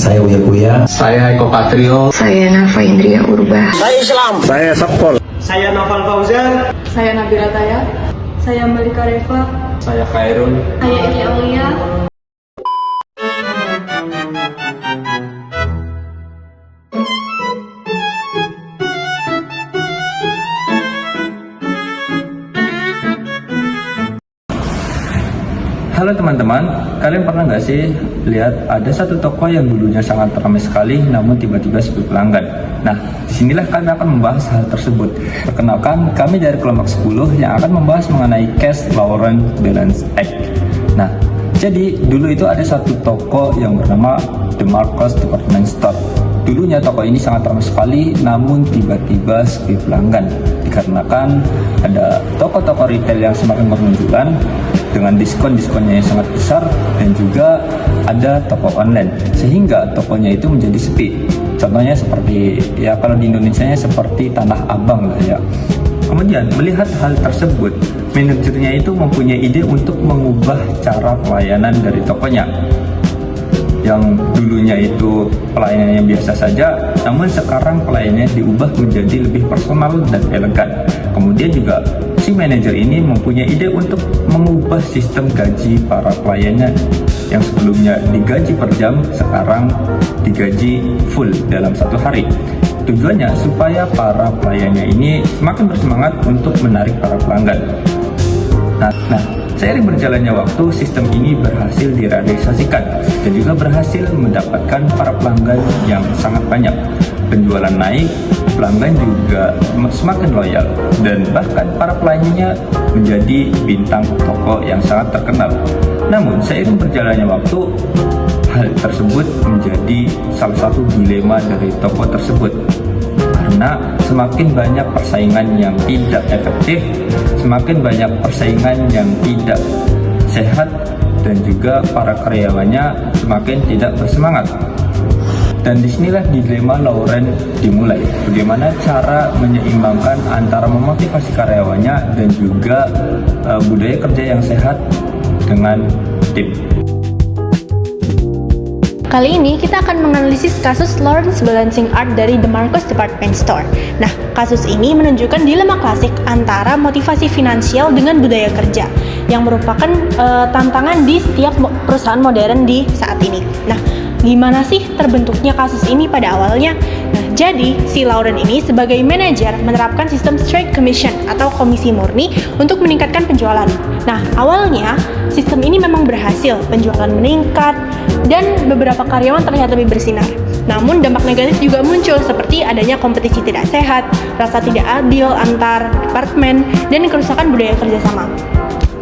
Saya Uya Kuya. Saya Eko Patrio. Saya Nafa Indria Urba. Saya Islam. Saya Sapol. Saya Noval Fauzan. Saya Nabila Taya. Saya Malika Reva. Saya Khairul. Saya Iki Aulia. Halo teman-teman, kalian pernah nggak sih lihat ada satu toko yang dulunya sangat ramai sekali namun tiba-tiba sepi pelanggan? Nah, disinilah kami akan membahas hal tersebut. Perkenalkan, kami dari kelompok 10 yang akan membahas mengenai Cash Laurent Balance Act. Nah, jadi dulu itu ada satu toko yang bernama The Marcos Department Store. Dulunya toko ini sangat ramai sekali namun tiba-tiba sepi pelanggan dikarenakan ada toko-toko retail yang semakin bermunculan dengan diskon-diskonnya yang sangat besar, dan juga ada toko online sehingga tokonya itu menjadi sepi. Contohnya seperti ya kalau di Indonesia seperti Tanah Abang lah ya. Kemudian melihat hal tersebut, manajernya itu mempunyai ide untuk mengubah cara pelayanan dari tokonya yang dulunya itu pelayanannya biasa saja, namun sekarang pelayanannya diubah menjadi lebih personal dan elegan. Kemudian juga si manajer ini mempunyai ide untuk mengubah sistem gaji para pelayannya yang sebelumnya digaji per jam, sekarang digaji full dalam satu hari. Tujuannya supaya para pelayannya ini semakin bersemangat untuk menarik para pelanggan. Nah, seiring berjalannya waktu, sistem ini berhasil direalisasikan dan juga berhasil mendapatkan para pelanggan yang sangat banyak. Penjualan naik, pelanggan juga semakin loyal, dan bahkan para pelayannya menjadi bintang toko yang sangat terkenal. Namun, seiring berjalannya waktu, hal tersebut menjadi salah satu dilema dari toko tersebut. Karena semakin banyak persaingan yang tidak efektif, semakin banyak persaingan yang tidak sehat, dan juga para karyawannya semakin tidak bersemangat. Dan disinilah dilema Laurent dimulai. Bagaimana cara menyeimbangkan antara memotivasi karyawannya dan juga budaya kerja yang sehat dengan tim. Kali ini kita akan menganalisis kasus Laurent's Balancing Art dari The Marcos Department Store. Nah, kasus ini menunjukkan dilema klasik antara motivasi finansial dengan budaya kerja yang merupakan tantangan di setiap perusahaan modern di saat ini. Nah, gimana sih terbentuknya kasus ini pada awalnya? Nah, jadi si Laurent ini sebagai manajer menerapkan sistem straight commission atau komisi murni untuk meningkatkan penjualan. Nah, awalnya sistem ini memang berhasil, penjualan meningkat dan beberapa karyawan terlihat lebih bersinar. Namun dampak negatif juga muncul seperti adanya kompetisi tidak sehat, rasa tidak adil antar departemen, dan kerusakan budaya kerjasama.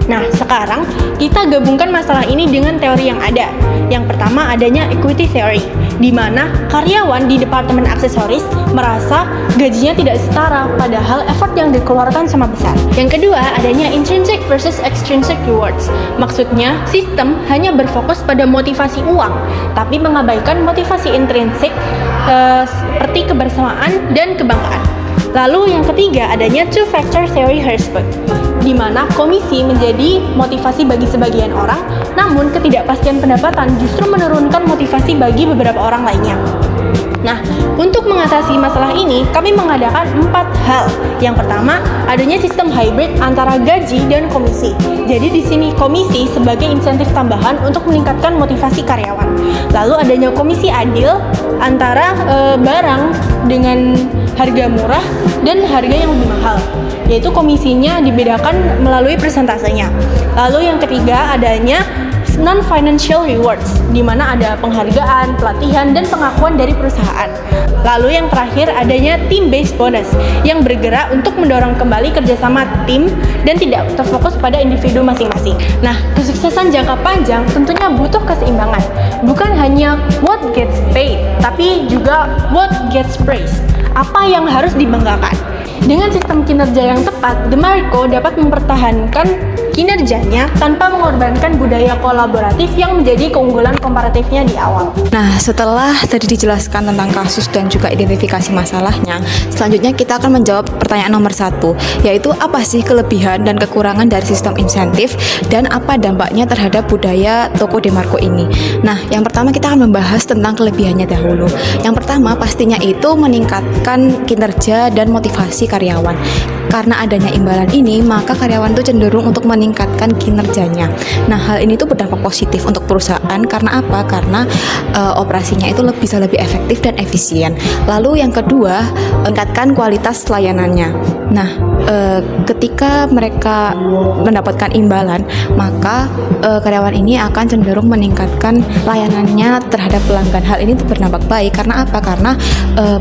Nah, sekarang kita gabungkan masalah ini dengan teori yang ada. Yang pertama adanya equity theory, di mana karyawan di departemen aksesoris merasa gajinya tidak setara, padahal effort yang dikeluarkan sama besar. Yang kedua adanya intrinsic versus extrinsic rewards. Maksudnya, sistem hanya berfokus pada motivasi uang, tapi mengabaikan motivasi intrinsik seperti kebersamaan dan kebanggaan. Lalu yang ketiga adanya two-factor theory Herzberg, di mana komisi menjadi motivasi bagi sebagian orang, namun ketidakpastian pendapatan justru menurunkan motivasi bagi beberapa orang lainnya. Nah, untuk mengatasi masalah ini, kami mengadakan 4 hal. Yang pertama, adanya sistem hybrid antara gaji dan komisi. Jadi di sini komisi sebagai insentif tambahan untuk meningkatkan motivasi karyawan. Lalu adanya komisi adil antara barang dengan harga murah dan harga yang lebih mahal, yaitu komisinya dibedakan melalui persentasenya. Lalu yang ketiga adanya non-financial rewards, di mana ada penghargaan, pelatihan, dan pengakuan dari perusahaan. Lalu yang terakhir adanya team-based bonus, yang bergerak untuk mendorong kembali kerjasama tim dan tidak terfokus pada individu masing-masing. Nah, kesuksesan jangka panjang tentunya butuh keseimbangan. Bukan hanya what gets paid, tapi juga what gets praised. Apa yang harus dibanggakan? Dengan sistem kinerja yang tepat, The Marco dapat mempertahankan kinerjanya tanpa mengorbankan budaya kolaboratif yang menjadi keunggulan komparatifnya di awal. Nah, setelah tadi dijelaskan tentang kasus dan juga identifikasi masalahnya, selanjutnya kita akan menjawab pertanyaan nomor 1, yaitu apa sih kelebihan dan kekurangan dari sistem insentif dan apa dampaknya terhadap budaya toko Demarco ini. Nah, yang pertama kita akan membahas tentang kelebihannya dahulu. Yang pertama pastinya itu meningkatkan kinerja dan motivasi karyawan. Karena adanya imbalan ini, maka karyawan itu cenderung untuk meningkatkan kinerjanya. Nah, hal ini tuh berdampak positif untuk perusahaan. Karena apa? Karena operasinya itu bisa lebih efektif dan efisien. Lalu yang kedua, meningkatkan kualitas layanannya. Nah, ketika mereka mendapatkan imbalan, maka karyawan ini akan cenderung meningkatkan layanannya terhadap pelanggan. Hal ini tuh berdampak baik. Karena apa? Karena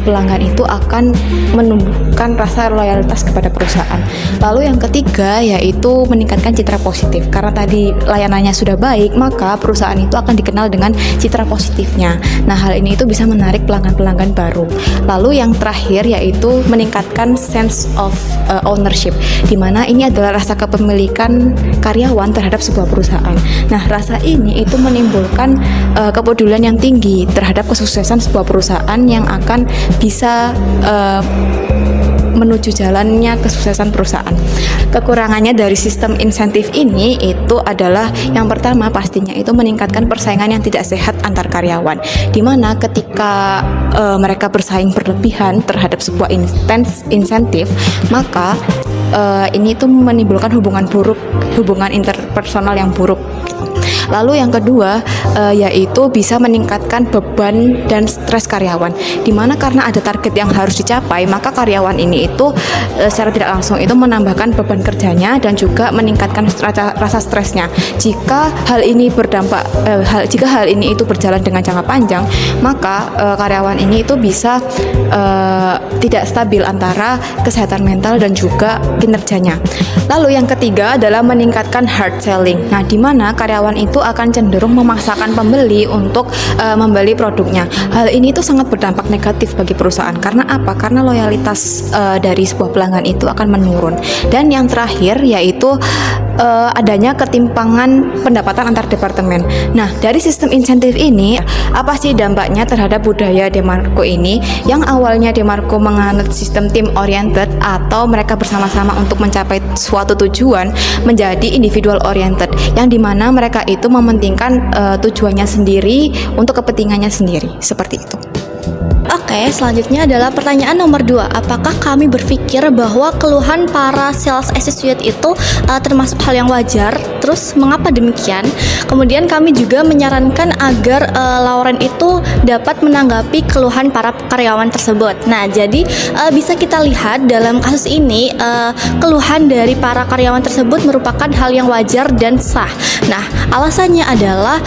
pelanggan itu akan menumbuhkan rasa loyalitas kepada perusahaan. Lalu yang ketiga yaitu meningkatkan citra positif. Karena tadi layanannya sudah baik, maka perusahaan itu akan dikenal dengan citra positifnya. Nah, hal ini itu bisa menarik pelanggan-pelanggan baru. Lalu yang terakhir yaitu meningkatkan sense of ownership, di mana ini adalah rasa kepemilikan karyawan terhadap sebuah perusahaan. Nah, rasa ini itu menimbulkan kepedulian yang tinggi terhadap kesuksesan sebuah perusahaan yang akan bisa menuju jalannya kesuksesan perusahaan. Kekurangannya dari sistem insentif ini itu adalah yang pertama pastinya itu meningkatkan persaingan yang tidak sehat antar karyawan, di mana ketika mereka bersaing berlebihan terhadap sebuah insentif, maka ini itu menimbulkan hubungan interpersonal yang buruk. Lalu yang kedua yaitu bisa meningkatkan beban dan stres karyawan, dimana karena ada target yang harus dicapai, maka karyawan ini itu secara tidak langsung itu menambahkan beban kerjanya dan juga meningkatkan rasa stresnya. Jika hal ini itu berjalan dengan jangka panjang, maka karyawan ini itu bisa tidak stabil antara kesehatan mental dan juga kinerjanya. Lalu yang ketiga adalah meningkatkan hard selling. Nah, dimana karyawan itu akan cenderung memaksakan pembeli untuk membeli produknya. Hal ini tuh sangat berdampak negatif bagi perusahaan. Karena apa? Karena loyalitas dari sebuah pelanggan itu akan menurun. Dan yang terakhir yaitu adanya ketimpangan pendapatan antar departemen. Nah, dari sistem insentif ini, apa sih dampaknya terhadap budaya Demarco ini? Yang awalnya Demarco menganut sistem team oriented atau mereka bersama-sama untuk mencapai suatu tujuan, menjadi individual oriented, yang dimana mereka itu mementingkan tujuannya sendiri untuk kepentingannya sendiri, seperti itu. Oke, selanjutnya adalah pertanyaan nomor 2. Apakah kami berpikir bahwa keluhan para sales associate itu termasuk hal yang wajar? Terus mengapa demikian? Kemudian kami juga menyarankan agar Lauren itu dapat menanggapi keluhan para karyawan tersebut. Nah, jadi bisa kita lihat dalam kasus ini keluhan dari para karyawan tersebut merupakan hal yang wajar dan sah. Nah, alasannya adalah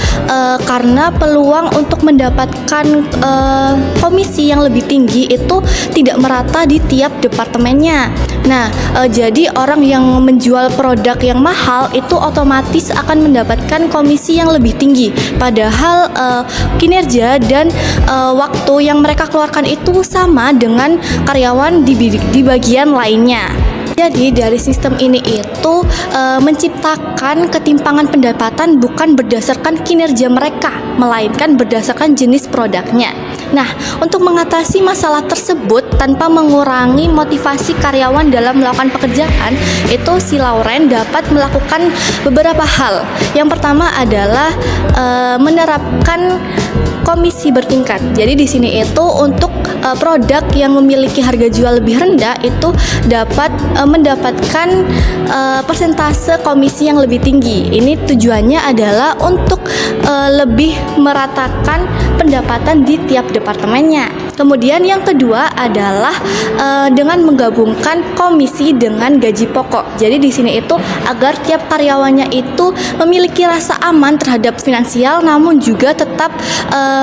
karena peluang untuk mendapatkan komisi yang lebih tinggi itu tidak merata di tiap departemennya. Nah, jadi orang yang menjual produk yang mahal itu otomatis akan mendapatkan komisi yang lebih tinggi. Padahal kinerja dan waktu yang mereka keluarkan itu sama dengan karyawan di bagian lainnya. Jadi dari sistem ini itu menciptakan ketimpangan pendapatan bukan berdasarkan kinerja mereka, melainkan berdasarkan jenis produknya. Nah, untuk mengatasi masalah tersebut tanpa mengurangi motivasi karyawan dalam melakukan pekerjaan, itu si Lauren dapat melakukan beberapa hal. Yang pertama adalah menerapkan komisi bertingkat. Jadi di sini itu untuk produk yang memiliki harga jual lebih rendah itu dapat mendapatkan persentase komisi yang lebih tinggi. Ini tujuannya adalah untuk lebih meratakan pendapatan di tiap departemennya. Kemudian yang kedua adalah dengan menggabungkan komisi dengan gaji pokok. Jadi di sini itu agar tiap karyawannya itu memiliki rasa aman terhadap finansial, namun juga tetap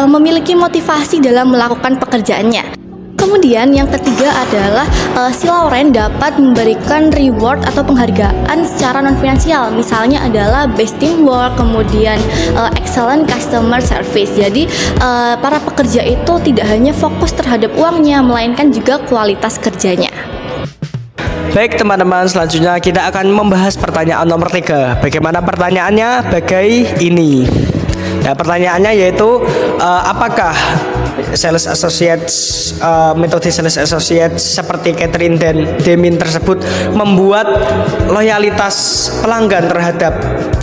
memiliki motivasi dalam melakukan pekerjaannya. Kemudian yang ketiga adalah si Lauren dapat memberikan reward atau penghargaan secara non finansial. Misalnya adalah best teamwork, kemudian excellent customer service. Jadi para pekerja itu tidak hanya fokus terhadap uangnya, melainkan juga kualitas kerjanya. Baik teman-teman, selanjutnya kita akan membahas pertanyaan nomor 3. Bagaimana pertanyaannya? Bagai ini. Nah, pertanyaannya yaitu apakah sales associates, metode sales associates seperti Catherine dan Demin tersebut membuat loyalitas pelanggan terhadap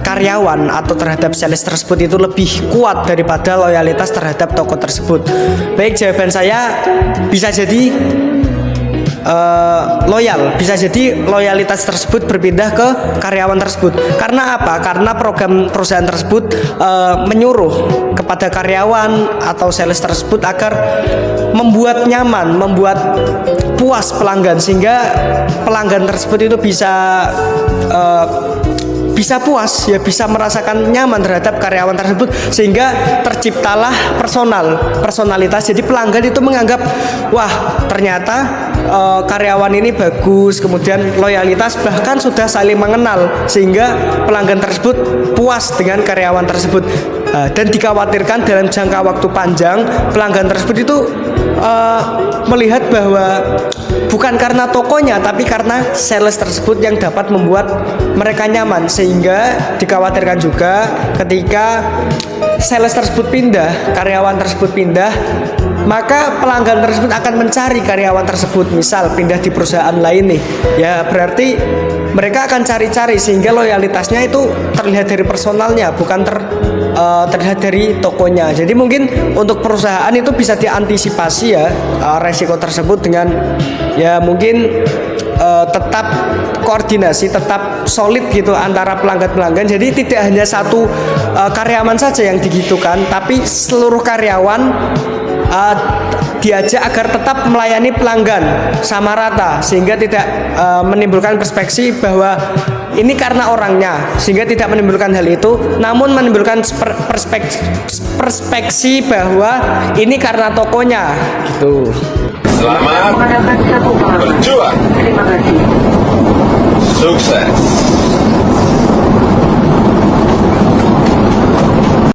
karyawan atau terhadap sales tersebut itu lebih kuat daripada loyalitas terhadap toko tersebut? Baik, jawaban saya bisa jadi loyal, bisa jadi loyalitas tersebut berpindah ke karyawan tersebut. Karena apa? Karena program perusahaan tersebut menyuruh kepada karyawan atau sales tersebut agar membuat nyaman, membuat puas pelanggan, sehingga pelanggan tersebut itu bisa puas, ya bisa merasakan nyaman terhadap karyawan tersebut, sehingga terciptalah personalitas. Jadi pelanggan itu menganggap, wah ternyata karyawan ini bagus, kemudian loyalitas, bahkan sudah saling mengenal, sehingga pelanggan tersebut puas dengan karyawan tersebut. Dan dikhawatirkan dalam jangka waktu panjang pelanggan tersebut itu melihat bahwa bukan karena tokonya, tapi karena sales tersebut yang dapat membuat mereka nyaman. Sehingga dikhawatirkan juga ketika sales tersebut pindah, karyawan tersebut pindah, maka pelanggan tersebut akan mencari karyawan tersebut. Misal pindah di perusahaan lain nih, ya berarti mereka akan cari-cari, sehingga loyalitasnya itu terlihat dari personalnya, bukan terlihat dari tokonya. Jadi mungkin untuk perusahaan itu bisa diantisipasi ya resiko tersebut dengan ya mungkin tetap koordinasi, tetap solid gitu antara pelanggan-pelanggan. Jadi tidak hanya satu karyawan saja yang digitukan, tapi seluruh karyawan diajak agar tetap melayani pelanggan sama rata, sehingga tidak menimbulkan perspektif bahwa ini karena orangnya, sehingga tidak menimbulkan hal itu, namun menimbulkan perspektif bahwa ini karena tokonya gitu. Selamat berjuang. Terima kasih. Sukses.